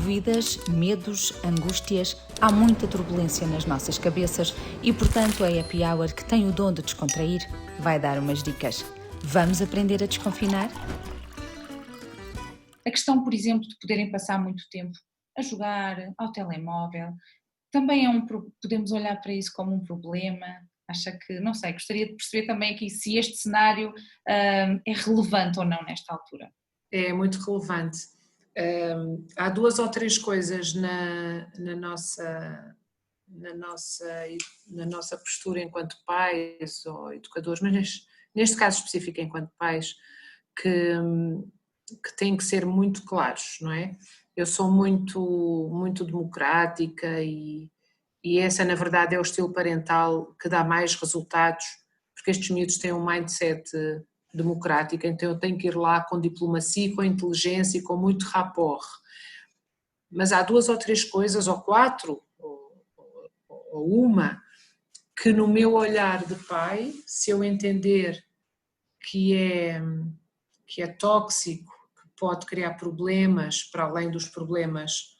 Dúvidas, medos, angústias, há muita turbulência nas nossas cabeças e, portanto, a Happy Hour, que tem o dom de descontrair, vai dar umas dicas. Vamos aprender a desconfinar? A questão, por exemplo, de poderem passar muito tempo a jogar ao telemóvel, também podemos olhar para isso como um problema. Acha que, não sei, gostaria de perceber também aqui se este cenário é relevante ou não nesta altura. É muito relevante. Há duas ou três coisas na nossa postura enquanto pais ou educadores, mas neste caso específico enquanto pais, que têm que ser muito claros, não é? Eu sou muito democrática e essa na verdade é o estilo parental que dá mais resultados, porque estes miúdos têm um mindset democrático, então eu tenho que ir lá com diplomacia, com inteligência e com muito rapport. Mas há duas ou três coisas, ou quatro, ou uma, que no meu olhar de pai, se eu entender que é tóxico, que pode criar problemas, para além dos problemas,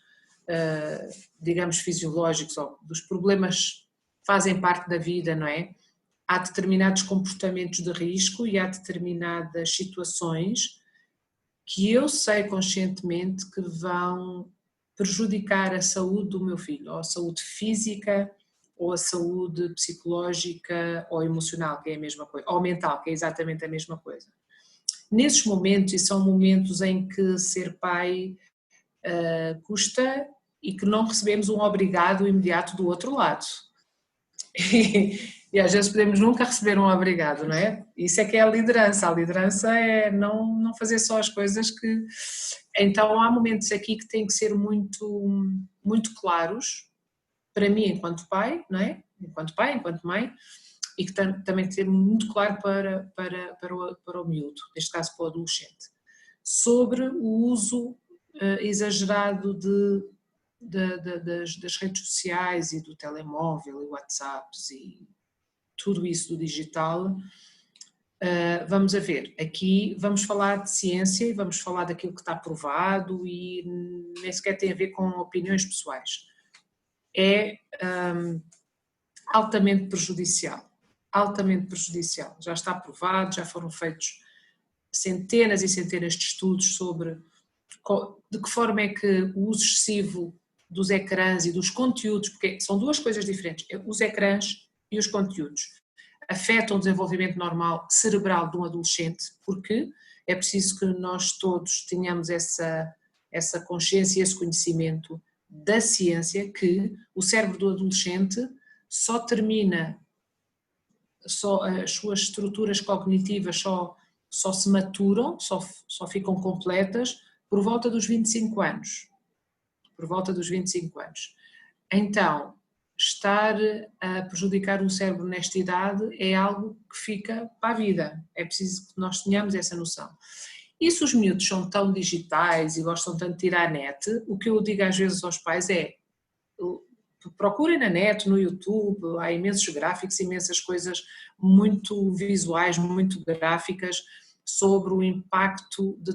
digamos, fisiológicos, ou dos problemas que fazem parte da vida, não é? Há determinados comportamentos de risco e há determinadas situações que eu sei conscientemente que vão prejudicar a saúde do meu filho, ou a saúde física, ou a saúde psicológica ou emocional, que é a mesma coisa, ou mental, que é exatamente a mesma coisa. Nesses momentos, e são momentos em que ser pai custa e que não recebemos um obrigado imediato do outro lado. E às vezes podemos nunca receber um obrigado, não é? Isso é que é a liderança é não fazer só as coisas que... Então há momentos aqui que têm que ser muito claros, para mim enquanto pai, não é? Enquanto pai, enquanto mãe, e que também tem que ser muito claro para o miúdo, neste caso para o adolescente, sobre o uso exagerado das redes sociais e do telemóvel e WhatsApps e tudo isso do digital. Vamos a ver, aqui vamos falar de ciência e vamos falar daquilo que está provado e nem sequer tem a ver com opiniões pessoais. É altamente prejudicial, já está provado, já foram feitos centenas e centenas de estudos sobre de que forma é que o uso excessivo dos ecrãs e dos conteúdos, porque são duas coisas diferentes, os ecrãs e os conteúdos, afetam o desenvolvimento normal cerebral de um adolescente, porque é preciso que nós todos tenhamos essa consciência e esse conhecimento da ciência, que o cérebro do adolescente só termina, as suas estruturas cognitivas só se maturam, só ficam completas por volta dos 25 anos. Então, estar a prejudicar o cérebro nesta idade é algo que fica para a vida. É preciso que nós tenhamos essa noção. E se os miúdos são tão digitais e gostam tanto de ir à net, o que eu digo às vezes aos pais é: procurem na net, no YouTube, há imensos gráficos, imensas coisas muito visuais, muito gráficas sobre o impacto de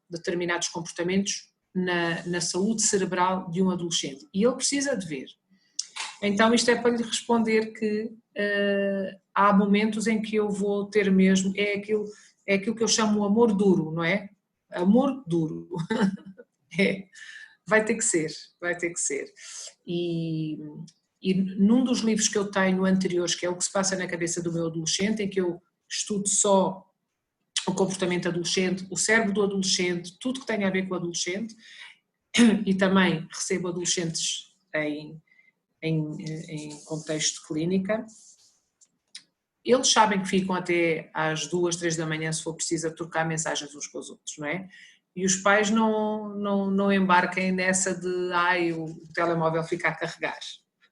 determinados comportamentos na saúde cerebral de um adolescente. E ele precisa de ver. Então isto é para lhe responder que há momentos em que eu vou ter mesmo, é aquilo que eu chamo o amor duro, não é? Amor duro. Vai ter que ser. E num dos livros que eu tenho anteriores, que é o que se passa na cabeça do meu adolescente, em que eu estudo só o comportamento adolescente, o cérebro do adolescente, tudo que tem a ver com o adolescente, e também recebo adolescentes em contexto de clínica. Eles sabem que ficam até às 2, 3 da manhã, se for preciso, a trocar mensagens uns com os outros, não é? E os pais não embarquem nessa de o telemóvel fica a carregar.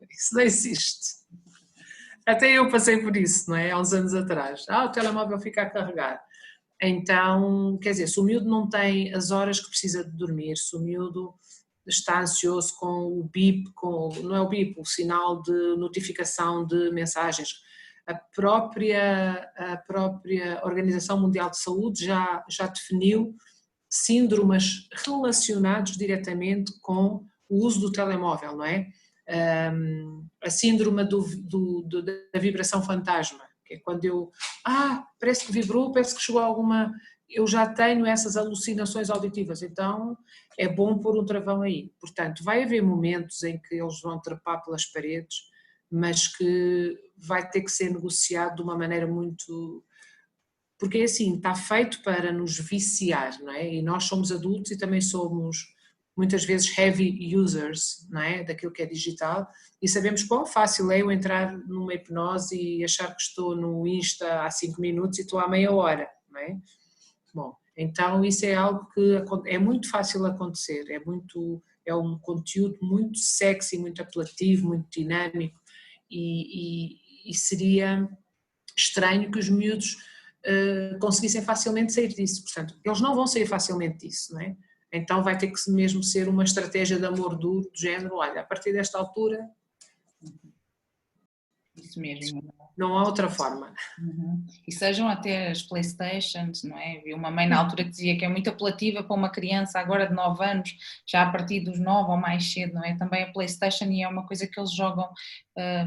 Isso não existe. Até eu passei por isso, não é? Há uns anos atrás. O telemóvel fica a carregar. Então, quer dizer, se o miúdo não tem as horas que precisa de dormir, se o miúdo está ansioso com o bip, não é o bip, o sinal de notificação de mensagens, a própria Organização Mundial de Saúde já definiu síndromes relacionados diretamente com o uso do telemóvel, não é? A síndrome da vibração fantasma, que é quando parece que vibrou, parece que chegou alguma... Eu já tenho essas alucinações auditivas, então é bom pôr um travão aí. Portanto, vai haver momentos em que eles vão trepar pelas paredes, mas que vai ter que ser negociado de uma maneira muito... Porque é assim, está feito para nos viciar, não é? E nós somos adultos e também somos muitas vezes heavy users, não é? Daquilo que é digital, e sabemos quão fácil é eu entrar numa hipnose e achar que estou no Insta há 5 minutos e estou há meia hora, não é? Bom, então isso é algo que é muito fácil acontecer, é um conteúdo muito sexy, muito apelativo, muito dinâmico, e seria estranho que os miúdos conseguissem facilmente sair disso. Portanto, eles não vão sair facilmente disso, não é? Então vai ter que mesmo ser uma estratégia de amor duro, do género, olha, a partir desta altura... Isso mesmo. Não há outra forma. Uhum. E sejam até as Playstations, não é? Vi uma mãe na altura que dizia que é muito apelativa para uma criança agora de 9 anos, já a partir dos 9 ou mais cedo, não é? Também a Playstation, e é uma coisa que eles jogam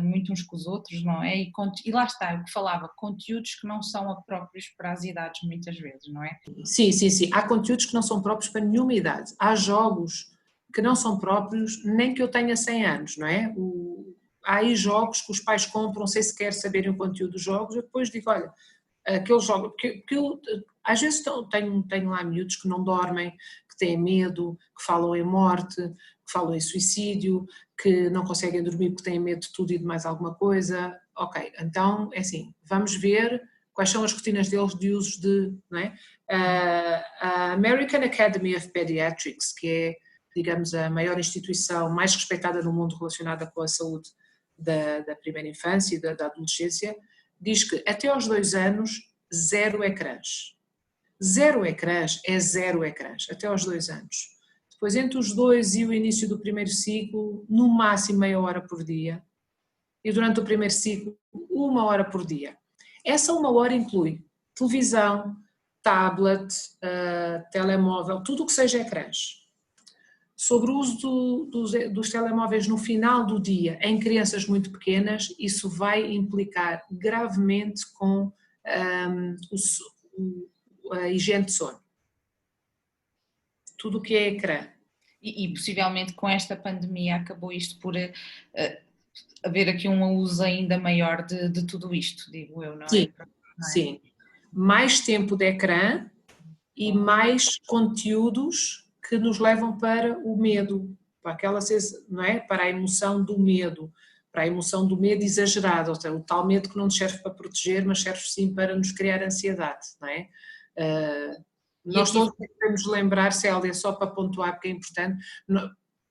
muito uns com os outros, não é? E lá está, o que falava, conteúdos que não são próprios para as idades muitas vezes, não é? Sim. Há conteúdos que não são próprios para nenhuma idade. Há jogos que não são próprios nem que eu tenha 100 anos, não é? Há aí jogos que os pais compram sem sequer saberem o conteúdo dos jogos, eu depois digo, olha, aquele jogo, porque eu às vezes tenho lá miúdos que não dormem, que têm medo, que falam em morte, que falam em suicídio, que não conseguem dormir porque têm medo de tudo e de mais alguma coisa. Ok, então é assim, vamos ver quais são as rotinas deles de usos de, não é? A American Academy of Pediatrics, que é, digamos, a maior instituição mais respeitada no mundo relacionada com a saúde da primeira infância e da adolescência, diz que até aos 2 anos, 0 ecrãs. 0 ecrãs é 0 ecrãs, até aos 2 anos. Depois, entre os 2 e o início do primeiro ciclo, no máximo meia hora por dia. E durante o primeiro ciclo, 1 hora por dia. Essa 1 hora inclui televisão, tablet, telemóvel, tudo o que seja ecrãs. Sobre o uso dos telemóveis no final do dia em crianças muito pequenas, isso vai implicar gravemente com a higiene de sono. Tudo o que é ecrã. E possivelmente com esta pandemia acabou isto por haver aqui um uso ainda maior de tudo isto, digo eu, não é? Sim, sim. Mais tempo de ecrã e mais conteúdos que nos levam para o medo, para aquela, não é? Para a emoção do medo, para a emoção do medo exagerado, ou seja, o tal medo que não nos serve para proteger, mas serve sim para nos criar ansiedade, não é? Nós todos devemos lembrar, Célia, só para pontuar, porque é importante,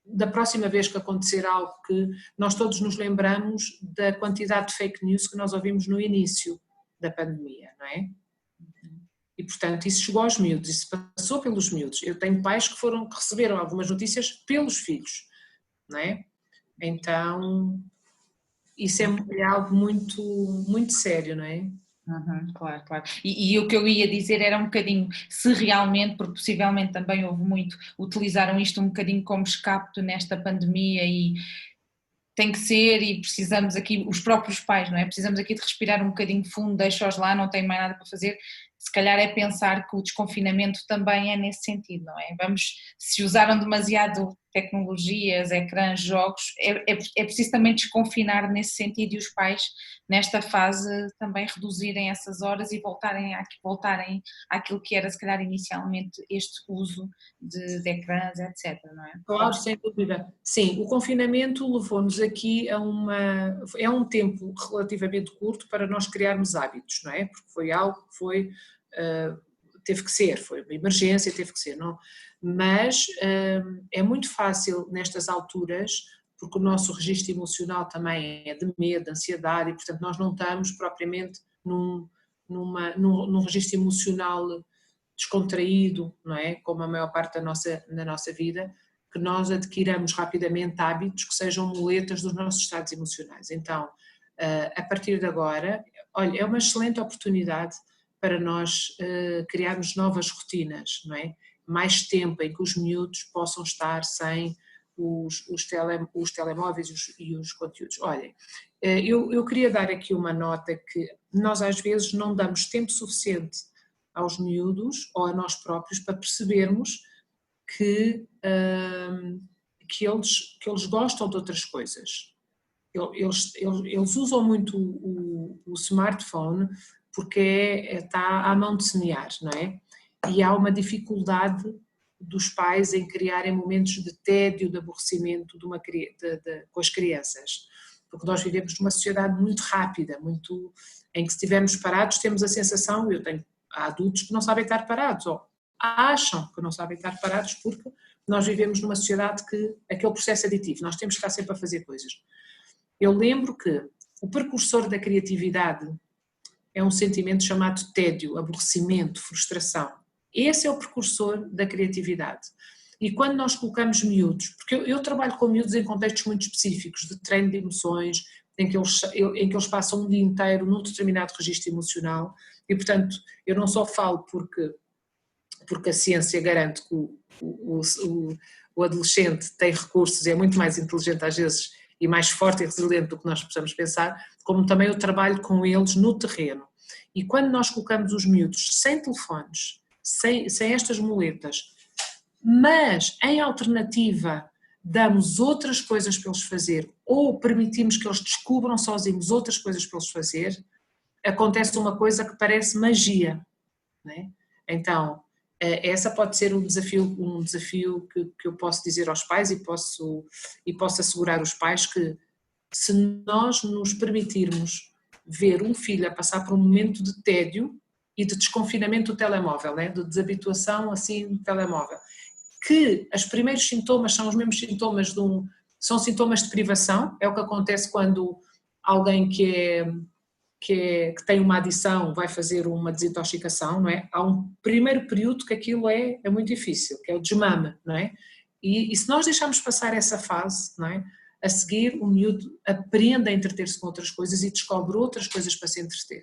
da próxima vez que acontecer algo, que nós todos nos lembramos da quantidade de fake news que nós ouvimos no início da pandemia, não é? E, portanto, isso chegou aos miúdos, isso passou pelos miúdos. Eu tenho pais que receberam algumas notícias pelos filhos, não é? Então, isso é algo muito, muito sério, não é? Claro. E o que eu ia dizer era um bocadinho, se realmente, porque possivelmente também houve muito, utilizaram isto um bocadinho como escape nesta pandemia e tem que ser, e precisamos aqui, os próprios pais, não é? Precisamos aqui de respirar um bocadinho fundo, deixa-os lá, não tem mais nada para fazer. Se calhar é pensar que o desconfinamento também é nesse sentido, não é? Se usaram demasiado tecnologias, ecrãs, jogos, é preciso também desconfinar nesse sentido, e os pais nesta fase também reduzirem essas horas e voltarem àquilo que era se calhar inicialmente este uso de ecrãs, etc, não é? Claro, sem dúvida. Sim, o confinamento levou-nos aqui é um tempo relativamente curto para nós criarmos hábitos, não é? Porque foi algo que teve que ser, foi uma emergência, teve que ser, não? Mas é muito fácil nestas alturas, porque o nosso registro emocional também é de medo, de ansiedade, e portanto nós não estamos propriamente num registro emocional descontraído, não é? Como a maior parte da nossa vida, que nós adquiramos rapidamente hábitos que sejam muletas dos nossos estados emocionais. Então, a partir de agora, olha, é uma excelente oportunidade para nós criarmos novas rotinas, não é? mais tempo em que os miúdos possam estar sem os telemóveis e os conteúdos. Olhem, eu queria dar aqui uma nota que nós às vezes não damos tempo suficiente aos miúdos ou a nós próprios para percebermos que eles gostam de outras coisas. Eles usam muito o smartphone porque está à mão de semear, não é? E há uma dificuldade dos pais em criarem momentos de tédio, de aborrecimento com as crianças, porque nós vivemos numa sociedade muito rápida, em que se estivermos parados temos a sensação, há adultos que não sabem estar parados, ou acham que não sabem estar parados porque nós vivemos numa sociedade que aquele processo aditivo, nós temos que estar sempre a fazer coisas. Eu lembro que o precursor da criatividade é um sentimento chamado tédio, aborrecimento, frustração. Esse é o precursor da criatividade. E quando nós colocamos miúdos, porque eu trabalho com miúdos em contextos muito específicos, de treino de emoções, em que eles passam um dia inteiro num determinado registro emocional, e portanto eu não só falo porque a ciência garante que o adolescente tem recursos e é muito mais inteligente às vezes e mais forte e resiliente do que nós possamos pensar, como também eu trabalho com eles no terreno. E quando nós colocamos os miúdos sem telefones, sem estas muletas, mas em alternativa damos outras coisas para eles fazer ou permitimos que eles descubram sozinhos outras coisas para eles fazer, acontece uma coisa que parece magia, não é? Então, essa pode ser um desafio que eu posso dizer aos pais e posso assegurar os pais que se nós nos permitirmos ver um filho a passar por um momento de tédio e de desconfinamento do telemóvel, né? De desabituação assim do telemóvel, que os primeiros sintomas são os mesmos sintomas são sintomas de privação, é o que acontece quando alguém que tem uma adição vai fazer uma desintoxicação, não é? Há um primeiro período que aquilo é muito difícil, que é o desmame, não é? E se nós deixarmos passar essa fase, não é? A seguir o miúdo aprende a entreter-se com outras coisas e descobre outras coisas para se entreter.